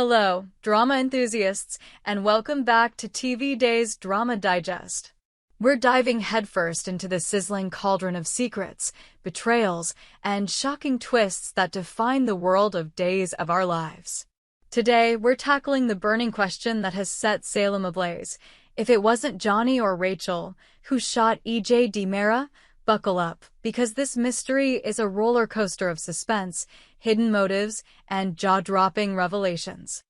Hello, drama enthusiasts, and welcome back to TV Day's Drama Digest. We're diving headfirst into the sizzling cauldron of secrets, betrayals, and shocking twists that define the world of Days of Our Lives. Today, we're tackling the burning question that has set Salem ablaze. If it wasn't Johnny or Rachel who shot E.J. DiMera, buckle up, because this mystery is a roller coaster of suspense, hidden motives, and jaw-dropping revelations.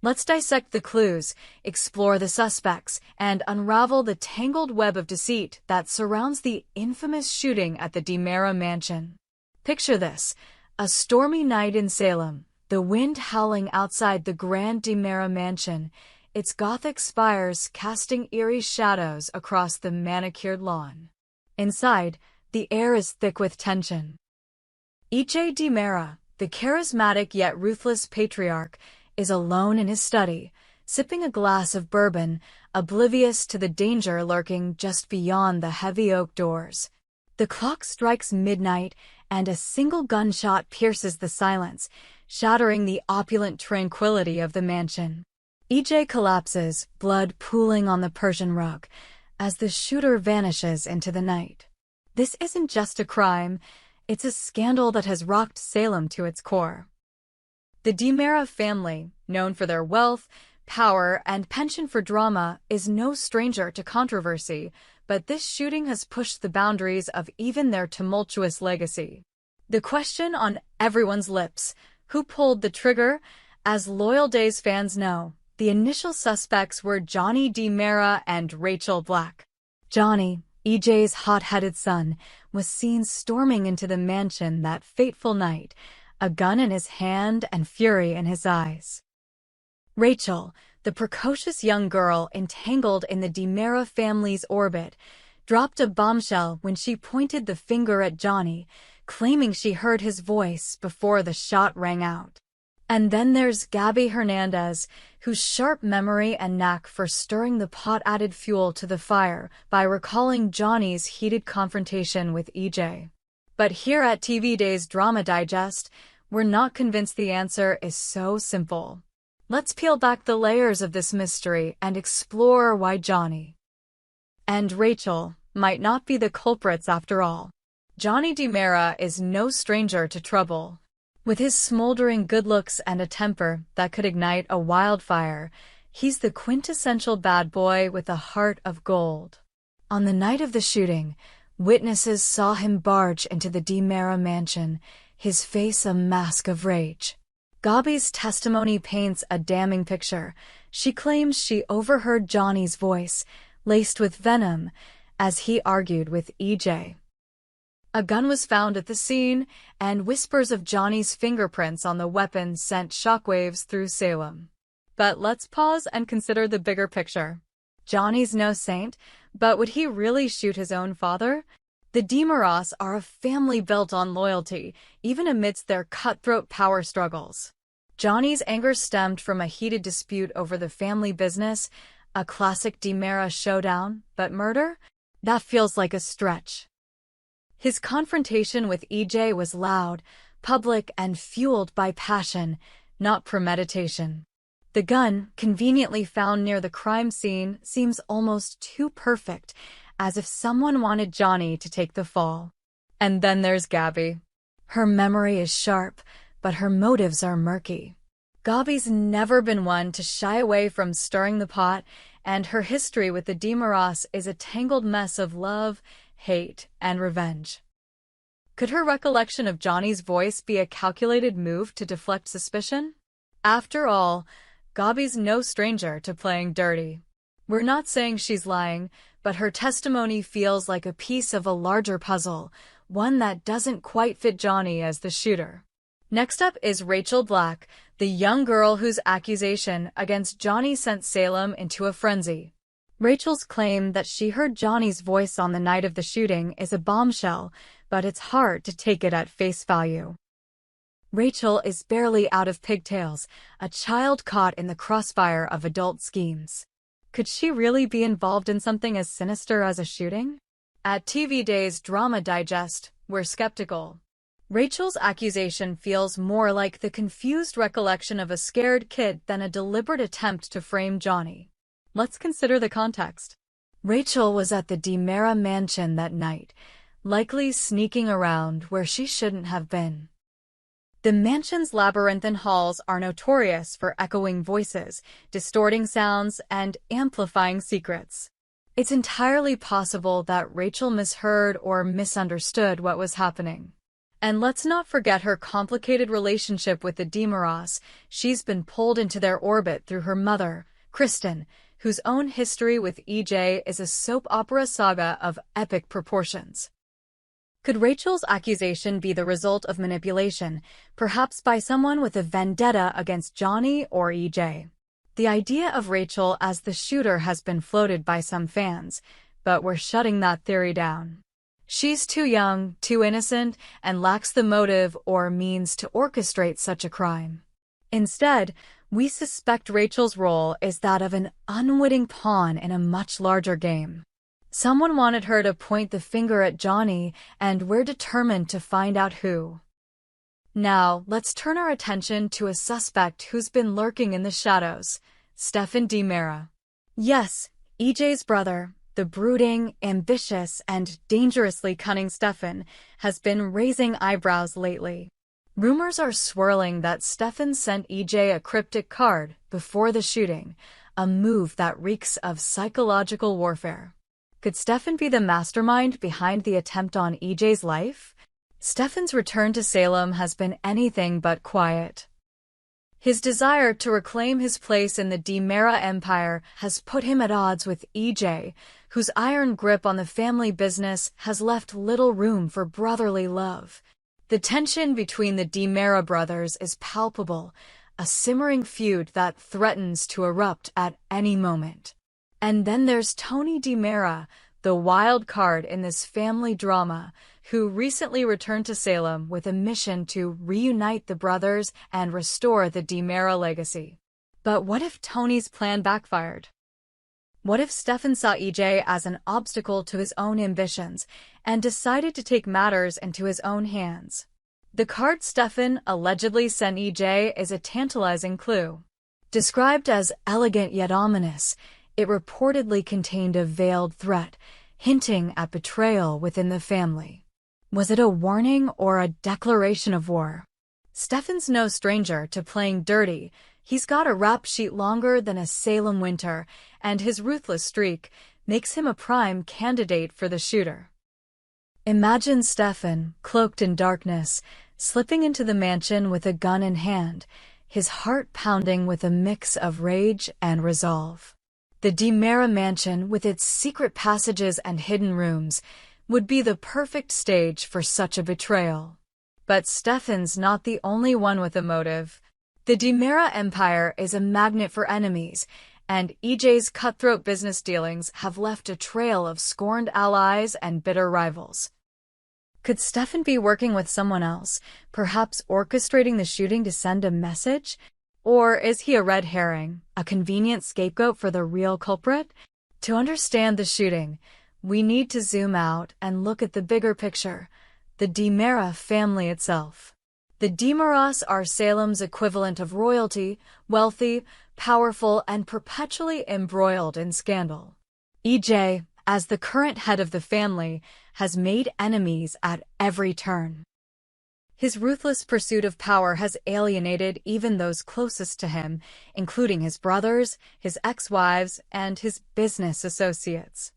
Let's dissect the clues, explore the suspects, and unravel the tangled web of deceit that surrounds the infamous shooting at the DiMera mansion. Picture this: a stormy night in Salem, the wind howling outside the grand DiMera mansion, its Gothic spires casting eerie shadows across the manicured lawn. Inside, the air is thick with tension. E.J. DiMera, the charismatic yet ruthless patriarch, is alone in his study, sipping a glass of bourbon, oblivious to the danger lurking just beyond the heavy oak doors. The clock strikes midnight, and a single gunshot pierces the silence, shattering the opulent tranquility of the mansion. E.J. collapses, blood pooling on the Persian rug, as the shooter vanishes into the night. This isn't just a crime, it's a scandal that has rocked Salem to its core. The DiMera family, known for their wealth, power, and penchant for drama, is no stranger to controversy, but this shooting has pushed the boundaries of even their tumultuous legacy. The question on everyone's lips: who pulled the trigger? As loyal Days fans know, the initial suspects were Johnny DiMera and Rachel Black. Johnny, E.J.'s hot-headed son, was seen storming into the mansion that fateful night, a gun in his hand and fury in his eyes. Rachel, the precocious young girl entangled in the DiMera family's orbit, dropped a bombshell when she pointed the finger at Johnny, claiming she heard his voice before the shot rang out. And then there's Gabby Hernandez, whose sharp memory and knack for stirring the pot added fuel to the fire by recalling Johnny's heated confrontation with E.J. But here at TV Day's Drama Digest, we're not convinced the answer is so simple. Let's peel back the layers of this mystery and explore why Johnny and Rachel might not be the culprits after all. Johnny DiMera is no stranger to trouble. With his smoldering good looks and a temper that could ignite a wildfire, he's the quintessential bad boy with a heart of gold. On the night of the shooting, witnesses saw him barge into the DiMera mansion, his face a mask of rage. Gabby's testimony paints a damning picture. She claims she overheard Johnny's voice, laced with venom, as he argued with E.J. A gun was found at the scene, and whispers of Johnny's fingerprints on the weapon sent shockwaves through Salem. But let's pause and consider the bigger picture. Johnny's no saint, but would he really shoot his own father? The DiMeras are a family built on loyalty, even amidst their cutthroat power struggles. Johnny's anger stemmed from a heated dispute over the family business, a classic DiMera showdown, but murder? That feels like a stretch. His confrontation with E.J. was loud, public, and fueled by passion, not premeditation. The gun, conveniently found near the crime scene, seems almost too perfect, as if someone wanted Johnny to take the fall. And then there's Gabby. Her memory is sharp, but her motives are murky. Gabby's never been one to shy away from stirring the pot, and her history with the DiMeras is a tangled mess of love, hate, and revenge. Could her recollection of Johnny's voice be a calculated move to deflect suspicion? After all, Gabby's no stranger to playing dirty. We're not saying she's lying, but her testimony feels like a piece of a larger puzzle, one that doesn't quite fit Johnny as the shooter. Next up is Rachel Black, the young girl whose accusation against Johnny sent Salem into a frenzy. Rachel's claim that she heard Johnny's voice on the night of the shooting is a bombshell, but it's hard to take it at face value. Rachel is barely out of pigtails, a child caught in the crossfire of adult schemes. Could she really be involved in something as sinister as a shooting? At TV Day's Drama Digest, we're skeptical. Rachel's accusation feels more like the confused recollection of a scared kid than a deliberate attempt to frame Johnny. Let's consider the context. Rachel was at the Dera mansion that night, likely sneaking around where she shouldn't have been. The mansion's labyrinthine halls are notorious for echoing voices, distorting sounds, and amplifying secrets. It's entirely possible that Rachel misheard or misunderstood what was happening. And let's not forget her complicated relationship with the Demeras. She's been pulled into their orbit through her mother, Kristen, whose own history with EJ is a soap opera saga of epic proportions. Could Rachel's accusation be the result of manipulation, perhaps by someone with a vendetta against Johnny or EJ? The idea of Rachel as the shooter has been floated by some fans, but we're shutting that theory down. She's too young, too innocent, and lacks the motive or means to orchestrate such a crime. Instead, we suspect Rachel's role is that of an unwitting pawn in a much larger game. Someone wanted her to point the finger at Johnny, and we're determined to find out who. Now, let's turn our attention to a suspect who's been lurking in the shadows, Stefan Dera. Yes, EJ's brother, the brooding, ambitious, and dangerously cunning Stefan, has been raising eyebrows lately. Rumors are swirling that Stefan sent EJ a cryptic card before the shooting, a move that reeks of psychological warfare. Could Stefan be the mastermind behind the attempt on EJ's life? Stefan's return to Salem has been anything but quiet. His desire to reclaim his place in the Dera empire has put him at odds with EJ, whose iron grip on the family business has left little room for brotherly love. The tension between the Dera brothers is palpable, a simmering feud that threatens to erupt at any moment. And then there's Tony Dera, the wild card in this family drama, who recently returned to Salem with a mission to reunite the brothers and restore the Dera legacy. But what if Tony's plan backfired? What if Stefan saw EJ as an obstacle to his own ambitions and decided to take matters into his own hands? The card Stefan allegedly sent EJ is a tantalizing clue. Described as elegant yet ominous, it reportedly contained a veiled threat, hinting at betrayal within the family. Was it a warning or a declaration of war? Stefan's no stranger to playing dirty. He's got a rap sheet longer than a Salem winter, and his ruthless streak makes him a prime candidate for the shooter. Imagine Stefan, cloaked in darkness, slipping into the mansion with a gun in hand, his heart pounding with a mix of rage and resolve. The Dera mansion, with its secret passages and hidden rooms, would be the perfect stage for such a betrayal. But Stefan's not the only one with a motive. The Dera empire is a magnet for enemies, and EJ's cutthroat business dealings have left a trail of scorned allies and bitter rivals. Could Stefan be working with someone else, perhaps orchestrating the shooting to send a message? Or is he a red herring, a convenient scapegoat for the real culprit? To understand the shooting, we need to zoom out and look at the bigger picture, the Dera family itself. The Demeras are Salem's equivalent of royalty, wealthy, powerful, and perpetually embroiled in scandal. EJ, as the current head of the family, has made enemies at every turn. His ruthless pursuit of power has alienated even those closest to him, including his brothers, his ex-wives, and his business associates.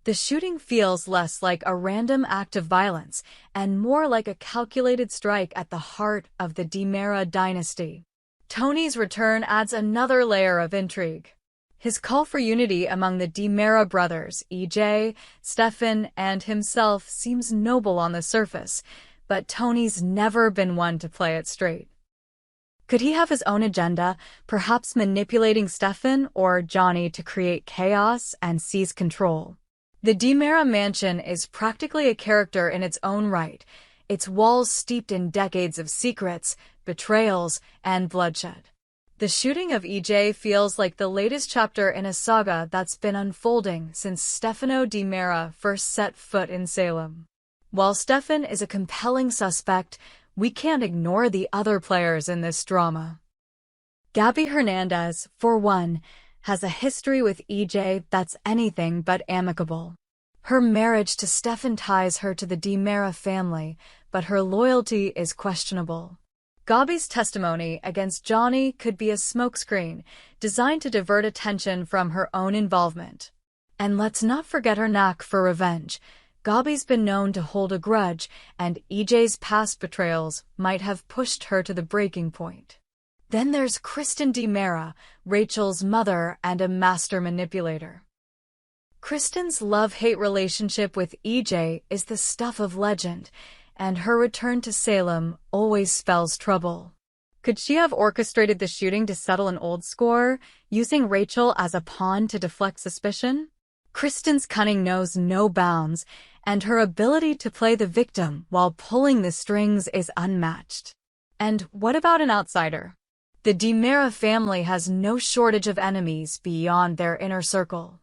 The shooting feels less like a random act of violence and more like a calculated strike at the heart of the Dera dynasty. Tony's return adds another layer of intrigue. His call for unity among the Dera brothers, EJ, Stefan, and himself, seems noble on the surface, but Tony's never been one to play it straight. Could he have his own agenda, perhaps manipulating Stefan or Johnny to create chaos and seize control? The Dera mansion is practically a character in its own right, its walls steeped in decades of secrets, betrayals, and bloodshed. The shooting of EJ feels like the latest chapter in a saga that's been unfolding since Stefano Dera first set foot in Salem. While Stefan is a compelling suspect, We can't ignore the other players in this drama. Gabby Hernandez, for one, has a history with EJ that's anything but amicable. Her marriage to Stefan ties her to the Dera family, but her loyalty is questionable. Gabby's testimony against Johnny could be a smokescreen, designed to divert attention from her own involvement. And let's not forget her knack for revenge. Gabby's been known to hold a grudge, and EJ's past betrayals might have pushed her to the breaking point. Then there's Kristen Dera, Rachel's mother and a master manipulator. Kristen's love-hate relationship with EJ is the stuff of legend, and her return to Salem always spells trouble. Could she have orchestrated the shooting to settle an old score, using Rachel as a pawn to deflect suspicion? Kristen's cunning knows no bounds, and her ability to play the victim while pulling the strings is unmatched. And what about an outsider? The Dera family has no shortage of enemies beyond their inner circle.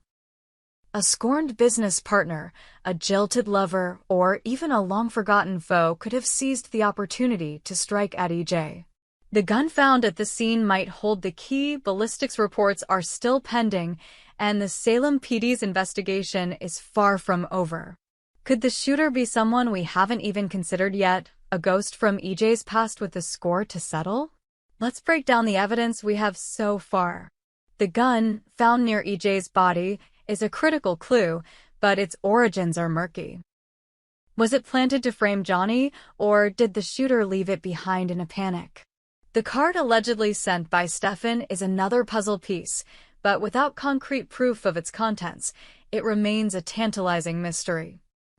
A scorned business partner, a jilted lover, or even a long-forgotten foe could have seized the opportunity to strike at EJ. The gun found at the scene might hold the key. Ballistics reports are still pending, and the Salem PD's investigation is far from over. Could the shooter be someone we haven't even considered yet, a ghost from EJ's past with the score to settle? Let's break down the evidence we have so far. The gun, found near EJ's body, is a critical clue, but its origins are murky. Was it planted to frame Johnny, or did the shooter leave it behind in a panic? The card allegedly sent by Stefan is another puzzle piece, but without concrete proof of its contents, it remains a tantalizing mystery.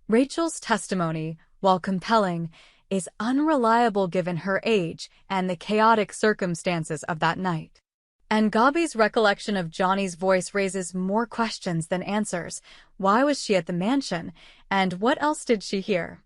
Rachel's testimony, while compelling, is unreliable given her age and the chaotic circumstances of that night. And Gabby's recollection of Johnny's voice raises more questions than answers. Why was she at the mansion, and what else did she hear?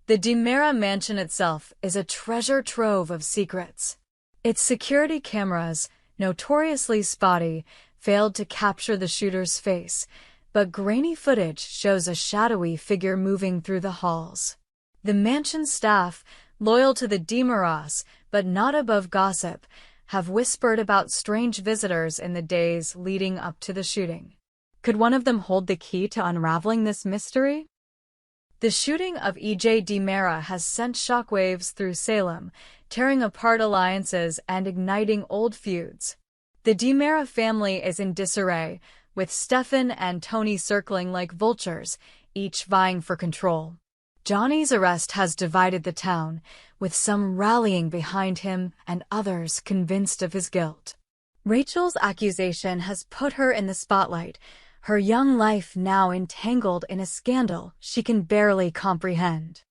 The Dera mansion itself is a treasure trove of secrets. Its security cameras, notoriously spotty, failed to capture the shooter's face, but grainy footage shows a shadowy figure moving through the halls. The mansion's staff, loyal to the Deras but not above gossip, have whispered about strange visitors in the days leading up to the shooting. Could one of them hold the key to unraveling this mystery? The shooting of EJ Dera has sent shockwaves through Salem, tearing apart alliances and igniting old feuds. The Dera family is in disarray, with Stefan and Tony circling like vultures, each vying for control. Johnny's arrest has divided the town, with some rallying behind him and others convinced of his guilt. Rachel's accusation has put her in the spotlight, her young life now entangled in a scandal she can barely comprehend.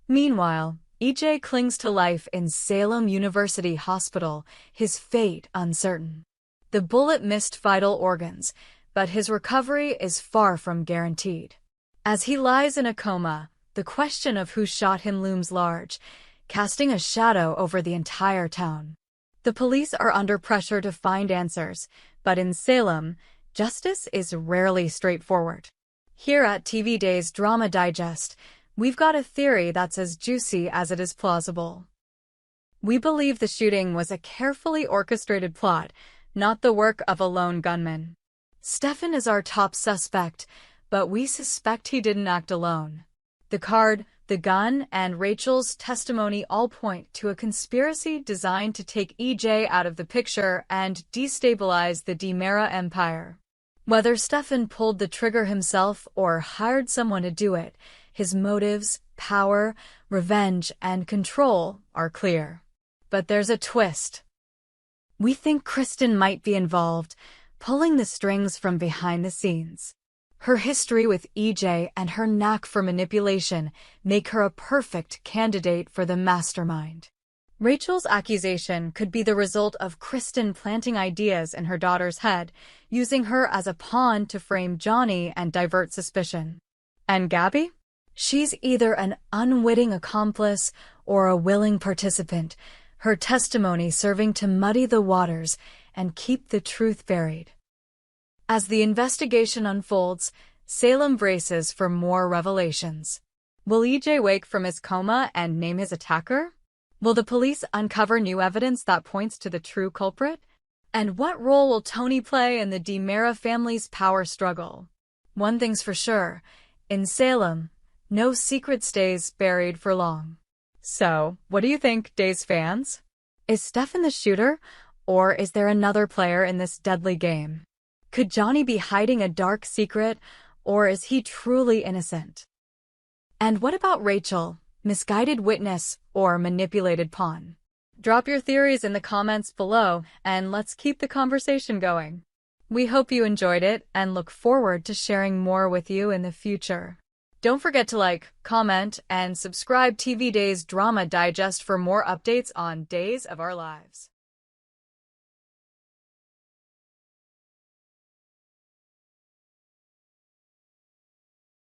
Meanwhile, EJ clings to life in Salem University Hospital, his fate uncertain. The bullet missed vital organs, but his recovery is far from guaranteed. As he lies in a coma, the question of who shot him looms large, casting a shadow over the entire town. The police are under pressure to find answers, but in Salem, justice is rarely straightforward. Here at TV Days Drama Digest, we've got a theory that's as juicy as it is plausible. We believe the shooting was a carefully orchestrated plot, not the work of a lone gunman. Stefan is our top suspect, but we suspect he didn't act alone. The card, the gun, and Rachel's testimony all point to a conspiracy designed to take EJ out of the picture and destabilize the Dera empire. Whether Stefan pulled the trigger himself or hired someone to do it, his motives, power, revenge, and control are clear. But there's a twist. We think Kristen might be involved, pulling the strings from behind the scenes. Her history with EJ and her knack for manipulation make her a perfect candidate for the mastermind. Rachel's accusation could be the result of Kristen planting ideas in her daughter's head, using her as a pawn to frame Johnny and divert suspicion. And Gabby? She's either an unwitting accomplice or a willing participant, her testimony serving to muddy the waters and keep the truth buried. As the investigation unfolds, Salem braces for more revelations. Will EJ wake from his coma and name his attacker? Will the police uncover new evidence that points to the true culprit? And what role will Tony play in the Dera family's power struggle? One thing's for sure, in Salem, no secret stays buried for long. So, what do you think, Days fans? Is Stefan the shooter, or is there another player in this deadly game? Could Johnny be hiding a dark secret, or is he truly innocent? And what about Rachel, misguided witness or manipulated pawn? Drop your theories in the comments below, and let's keep the conversation going. We hope you enjoyed it and look forward to sharing more with you in the future. Don't forget to like, comment, and subscribe TV Days Drama Digest for more updates on Days of Our Lives.